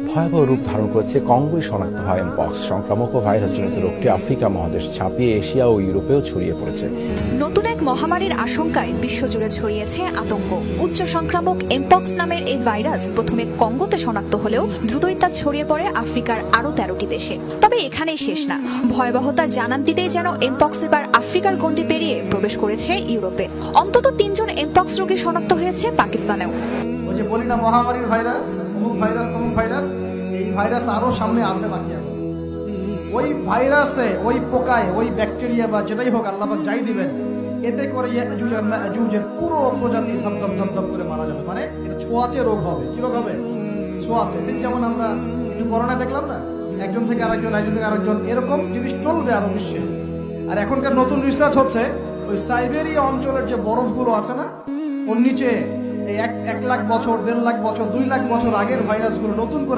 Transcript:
ভয়াবহ রূপ ধারণ করেছে কঙ্গোয় শনাক্ত হয় এমপক্স সংক্রামক ও ভাইরাসজনিত রোগটি আফ্রিকা মহাদেশ ছাপিয়ে এশিয়া ও ইউরোপেও ছড়িয়ে পড়েছে। নতুন এক মহামারীর আশঙ্কায় বিশ্বজুড়ে ছড়িয়েছে আতঙ্ক। উচ্চ সংক্রামক এমপক্স নামের এই ভাইরাস প্রথমে কঙ্গোতে শনাক্ত হলেও দ্রুতই তা ছড়িয়ে পড়ে আফ্রিকার আরও 13টি দেশে। তবে এখানেই শেষ না, ভয়াবহতার জানান দিতেই যেন এমপক্স এবার আফ্রিকার গণ্ডি পেরিয়ে প্রবেশ করেছে ইউরোপে। অন্তত 3 জন এমপক্স রোগী শনাক্ত হয়েছে পাকিস্তানেও। ওই যে বলি না মহামারীর ভাইরাস, অমুক ভাইরাস তমুক ভাইরাস, এই ভাইরাস আরো সামনে আছে বাকি এখন। ওই ভাইরাসে, ওই পোকায়, ওই ব্যাকটেরিয়া বা যেটাই হোক আল্লাহ পাক যাই দিবেন, এতে করে ইয়াজুজ আর মাজুজের পুরো প্রজাতি ধপ ধপ ধপ করে মারা যাবে। মানে এটা ছোঁয়াচে রোগ হবে। কি রোগ হবে? ছোঁয়াচে। ঠিক যেমন আমরা একটু করোনা দেখলাম না, একজন থেকে আরেকজন, একজন থেকে আরেকজন, এরকম জিনিস চলবে আরো বিশ্বে। আর এখনকার নতুন রিসার্চ হচ্ছে ওই সাইবেরিয়া অঞ্চলের যে বরফগুলো আছে না, ওর নিচে এই 1 লাখ বছর, 1.5 লাখ বছর, 2 লাখ বছর আগের ভাইরাসগুলো নতুন করে